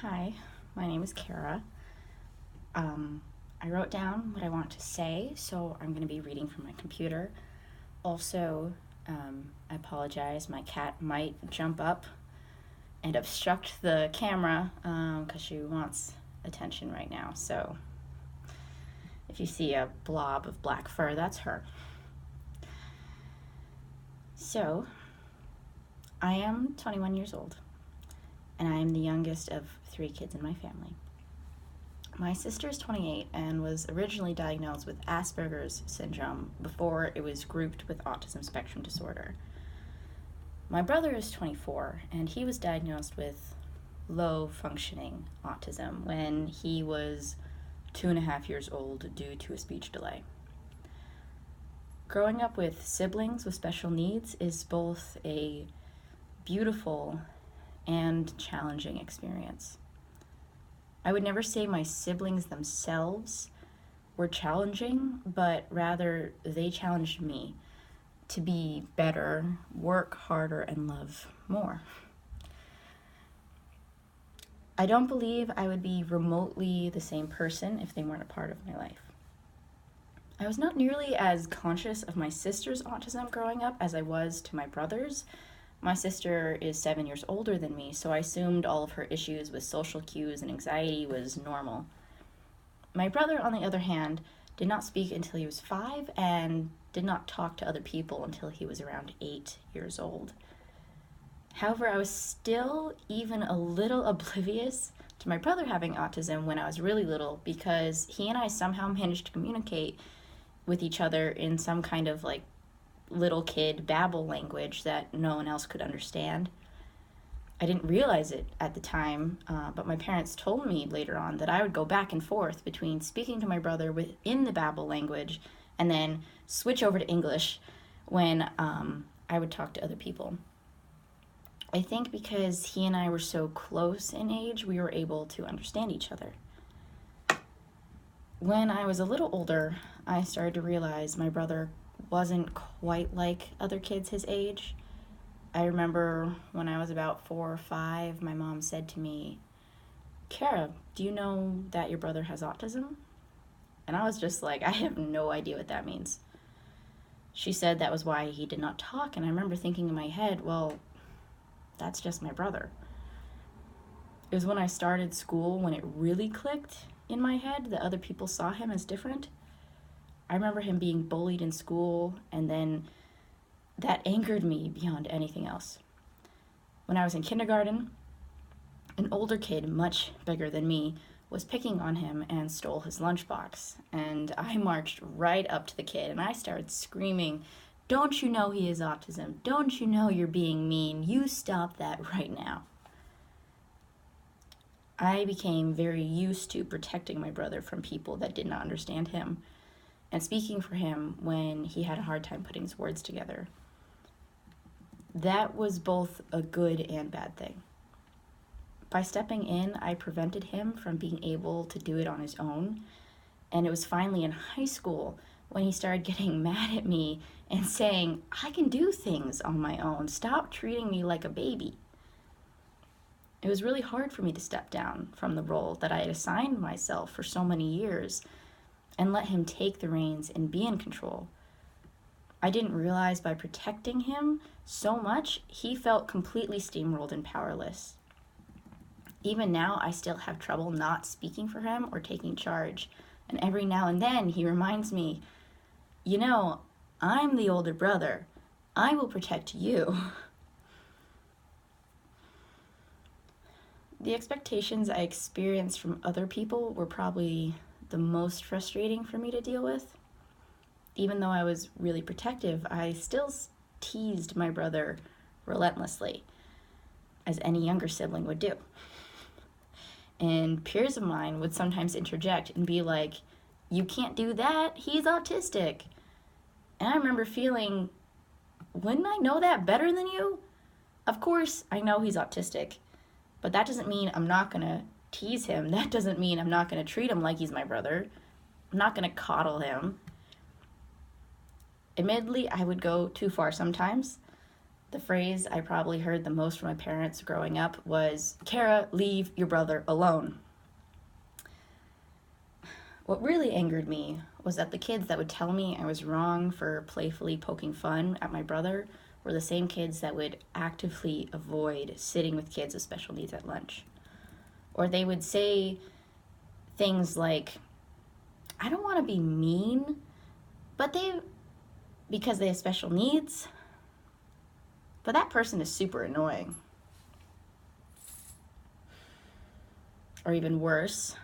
Hi, my name is Cara. I wrote down what I want to say, so I'm going to be reading from my computer. Also, I apologize, my cat might jump up and obstruct the camera because she wants attention right now. So, if you see a blob of black fur, that's her. So, I am 21 years old, and I am the youngest of 3 kids in my family. My sister is 28 and was originally diagnosed with Asperger's syndrome before it was grouped with autism spectrum disorder. My brother is 24 and he was diagnosed with low functioning autism when he was 2.5 years old due to a speech delay. Growing up with siblings with special needs is both a beautiful and challenging experience. I would never say my siblings themselves were challenging, but rather they challenged me to be better, work harder, and love more. I don't believe I would be remotely the same person if they weren't a part of my life. I was not nearly as conscious of my sister's autism growing up as I was to my brother's. My sister is 7 years older than me, so I assumed all of her issues with social cues and anxiety was normal. My brother, on the other hand, did not speak until he was 5 and did not talk to other people until he was around 8 years old. However, I was still even a little oblivious to my brother having autism when I was really little because he and I somehow managed to communicate with each other in some kind of little kid babble language that no one else could understand. I didn't realize it at the time, but my parents told me later on that I would go back and forth between speaking to my brother within the babble language and then switch over to English when I would talk to other people. I think because he and I were so close in age, we were able to understand each other. When I was a little older, I started to realize my brother wasn't quite like other kids his age. I remember when I was about 4 or 5, my mom said to me, "Cara, do you know that your brother has autism?" And I was just like, I have no idea what that means. She said that was why he did not talk, and I remember thinking in my head, well, that's just my brother. It was when I started school when it really clicked in my head that other people saw him as different. I remember him being bullied in school, and then that angered me beyond anything else. When I was in kindergarten, an older kid, much bigger than me, was picking on him and stole his lunchbox. And I marched right up to the kid and I started screaming, "Don't you know he has autism? Don't you know you're being mean? You stop that right now." I became very used to protecting my brother from people that did not understand him and speaking for him when he had a hard time putting his words together. That was both a good and bad thing. By stepping in, I prevented him from being able to do it on his own, and it was finally in high school when he started getting mad at me and saying, "I can do things on my own. Stop treating me like a baby." It was really hard for me to step down from the role that I had assigned myself for so many years and let him take the reins and be in control. I didn't realize by protecting him so much, he felt completely steamrolled and powerless. Even now, I still have trouble not speaking for him or taking charge. And every now and then, he reminds me, I'm the older brother. I will protect you. The expectations I experienced from other people were probably the most frustrating for me to deal with. Even though I was really protective, I still teased my brother relentlessly, as any younger sibling would do. And peers of mine would sometimes interject and be like, "You can't do that, he's autistic." And I remember feeling, wouldn't I know that better than you? Of course, I know he's autistic, but that doesn't mean I'm not going to tease him. That doesn't mean I'm not going to treat him like he's my brother. I'm not going to coddle him. Admittedly, I would go too far sometimes, The phrase I probably heard the most from my parents growing up was, "Cara, leave your brother alone." What really angered me was that the kids that would tell me I was wrong for playfully poking fun at my brother were the same kids that would actively avoid sitting with kids with special needs at lunch. Or they would say things like, "I don't want to be mean, but because they have special needs, but that person is super annoying." Or even worse,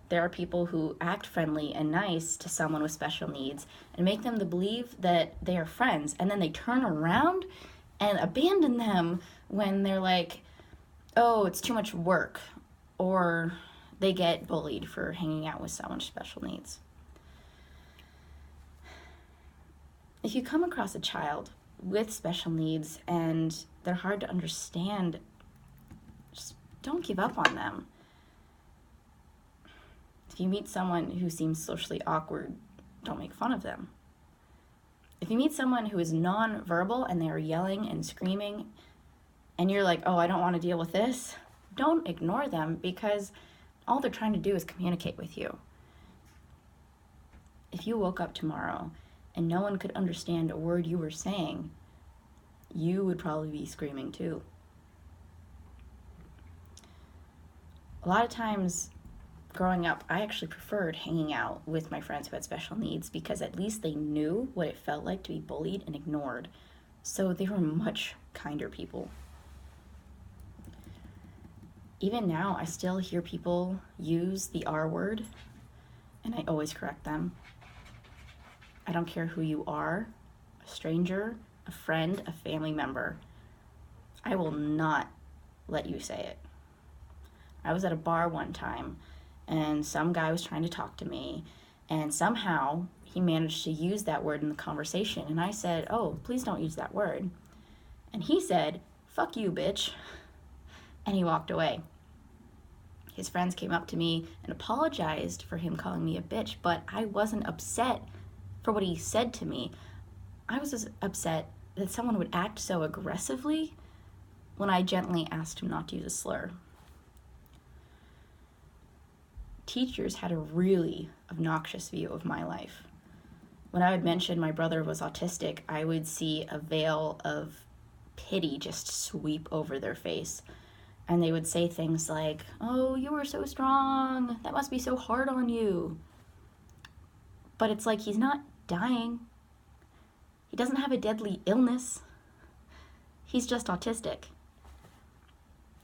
there are people who act friendly and nice to someone with special needs and make them to believe that they are friends, and then they turn around and abandon them when they're like, "Oh, it's too much work," or they get bullied for hanging out with someone with special needs. If you come across a child with special needs and they're hard to understand, just don't give up on them. If you meet someone who seems socially awkward, don't make fun of them. If you meet someone who is non-verbal and they are yelling and screaming, and you're like, "Oh, I don't want to deal with this," don't ignore them, because all they're trying to do is communicate with you. If you woke up tomorrow and no one could understand a word you were saying, you would probably be screaming too. A lot of times growing up, I actually preferred hanging out with my friends who had special needs, because at least they knew what it felt like to be bullied and ignored. So they were much kinder people. Even now, I still hear people use the R word, and I always correct them. I don't care who you are, a stranger, a friend, a family member. I will not let you say it. I was at a bar one time, and some guy was trying to talk to me, and somehow he managed to use that word in the conversation, and I said, "Oh, please don't use that word." And he said, "Fuck you, bitch," and he walked away. His friends came up to me and apologized for him calling me a bitch, but I wasn't upset for what he said to me. I was just upset that someone would act so aggressively when I gently asked him not to use a slur. Teachers had a really obnoxious view of my life. When I would mention my brother was autistic, I would see a veil of pity just sweep over their face. And they would say things like, "Oh, you were so strong. That must be so hard on you." But it's like, he's not dying. He doesn't have a deadly illness. He's just autistic.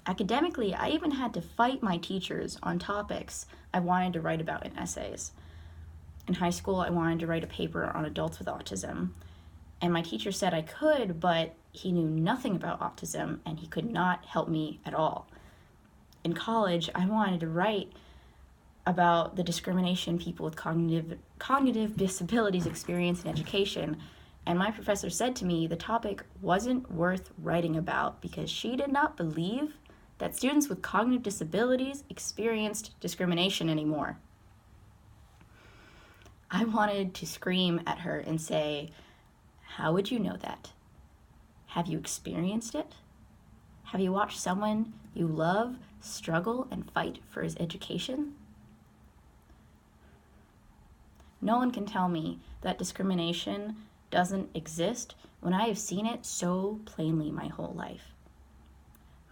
Academically, I even had to fight my teachers on topics I wanted to write about in essays. In high school, I wanted to write a paper on adults with autism, and my teacher said I could, but he knew nothing about autism and he could not help me at all. In college, I wanted to write about the discrimination people with cognitive disabilities experience in education, and my professor said to me the topic wasn't worth writing about because she did not believe that students with cognitive disabilities experienced discrimination anymore. I wanted to scream at her and say, "How would you know that? Have you experienced it? Have you watched someone you love struggle and fight for his education?" No one can tell me that discrimination doesn't exist when I have seen it so plainly my whole life.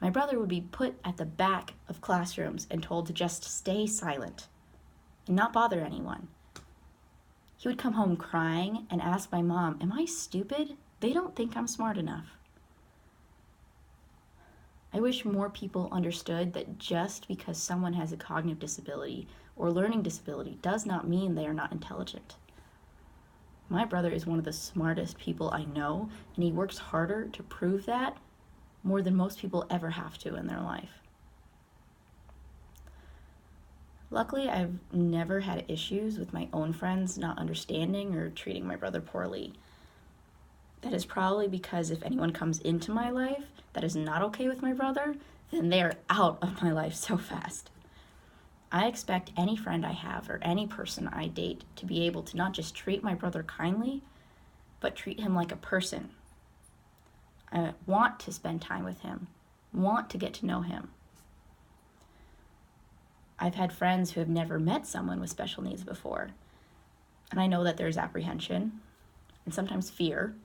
My brother would be put at the back of classrooms and told to just stay silent and not bother anyone. He would come home crying and ask my mom, "Am I stupid? They don't think I'm smart enough." I wish more people understood that just because someone has a cognitive disability or learning disability does not mean they are not intelligent. My brother is one of the smartest people I know, and he works harder to prove that more than most people ever have to in their life. Luckily, I've never had issues with my own friends not understanding or treating my brother poorly. That is probably because if anyone comes into my life that is not okay with my brother, then they are out of my life so fast. I expect any friend I have or any person I date to be able to not just treat my brother kindly, but treat him like a person. I want to spend time with him, want to get to know him. I've had friends who have never met someone with special needs before, and I know that there's apprehension and sometimes fear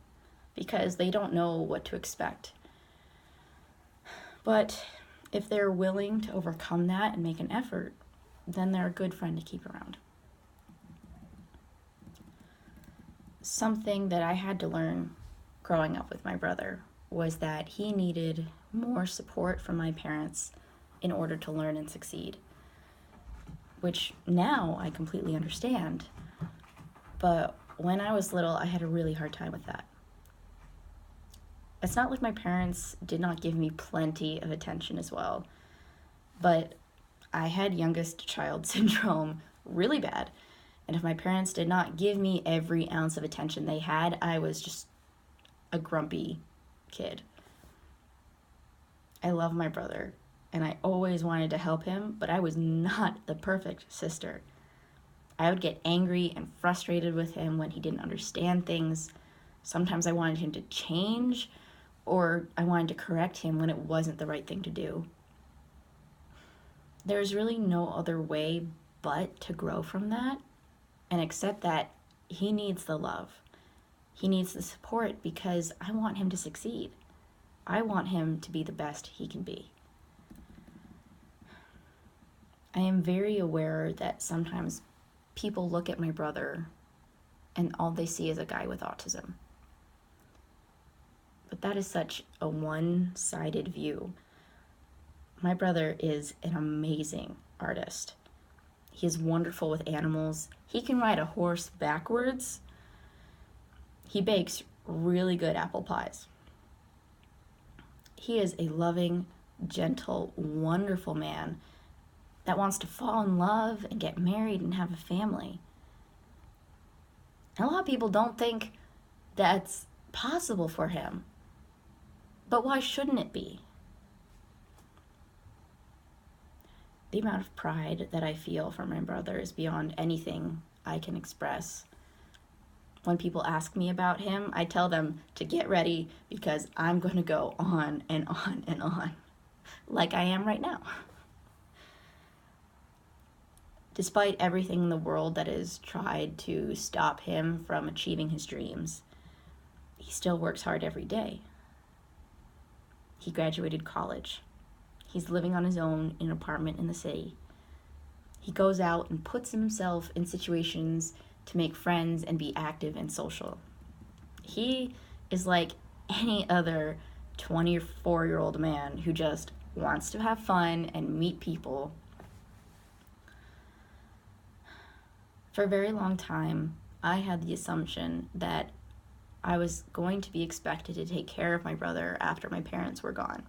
because they don't know what to expect. But if they're willing to overcome that and make an effort, then they're a good friend to keep around. Something that I had to learn growing up with my brother was that he needed more support from my parents in order to learn and succeed, which now I completely understand. But when I was little, I had a really hard time with that. It's not like my parents did not give me plenty of attention as well, but I had youngest child syndrome really bad. And if my parents did not give me every ounce of attention they had, I was just a grumpy kid. I love my brother, and I always wanted to help him, but I was not the perfect sister. I would get angry and frustrated with him when he didn't understand things. Sometimes I wanted him to change, or I wanted to correct him when it wasn't the right thing to do. There's really no other way but to grow from that and accept that he needs the love. He needs the support because I want him to succeed. I want him to be the best he can be. I am very aware that sometimes people look at my brother and all they see is a guy with autism. But that is such a one-sided view. My brother is an amazing artist. He is wonderful with animals. He can ride a horse backwards. He bakes really good apple pies. He is a loving, gentle, wonderful man that wants to fall in love and get married and have a family. And a lot of people don't think that's possible for him. But why shouldn't it be? The amount of pride that I feel for my brother is beyond anything I can express. When people ask me about him, I tell them to get ready because I'm going to go on and on and on, like I am right now. Despite everything in the world that has tried to stop him from achieving his dreams, he still works hard every day. He graduated college. He's living on his own in an apartment in the city. He goes out and puts himself in situations to make friends and be active and social. He is like any other 24-year-old man who just wants to have fun and meet people. For a very long time, I had the assumption that I was going to be expected to take care of my brother after my parents were gone.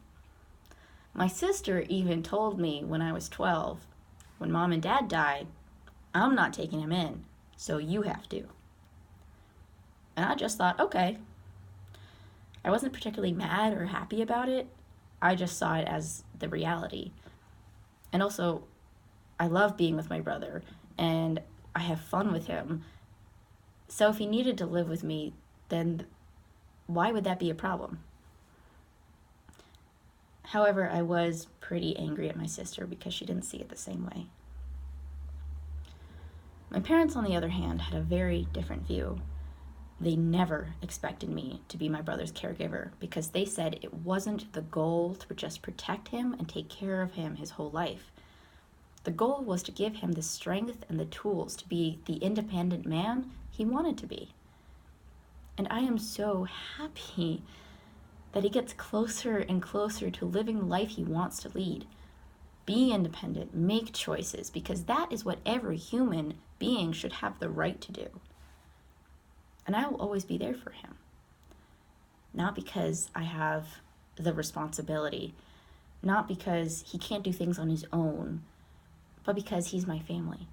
My sister even told me when I was 12, when mom and dad died, I'm not taking him in, so you have to. And I just thought, okay. I wasn't particularly mad or happy about it. I just saw it as the reality. And also, I love being with my brother, and I have fun with him. So if he needed to live with me, then why would that be a problem? However, I was pretty angry at my sister because she didn't see it the same way. My parents, on the other hand, had a very different view. They never expected me to be my brother's caregiver because they said it wasn't the goal to just protect him and take care of him his whole life. The goal was to give him the strength and the tools to be the independent man he wanted to be. And I am so happy that he gets closer and closer to living the life he wants to lead. Be independent, make choices, because that is what every human being should have the right to do. And I will always be there for him. Not because I have the responsibility, not because he can't do things on his own, but because he's my family.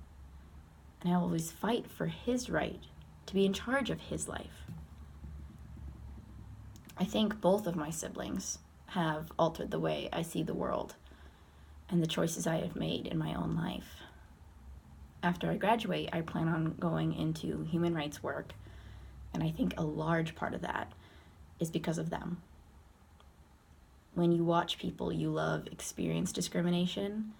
And I will always fight for his right to be in charge of his life. I think both of my siblings have altered the way I see the world and the choices I have made in my own life. After I graduate, I plan on going into human rights work, and I think a large part of that is because of them. when you watch people you love experience discrimination,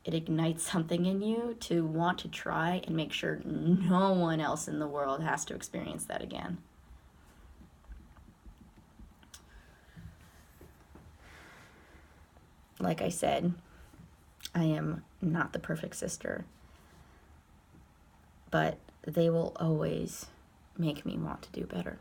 it ignites something in you to want to try and make sure no one else in the world has to experience that again. Like I said, I am not the perfect sister, but they will always make me want to do better.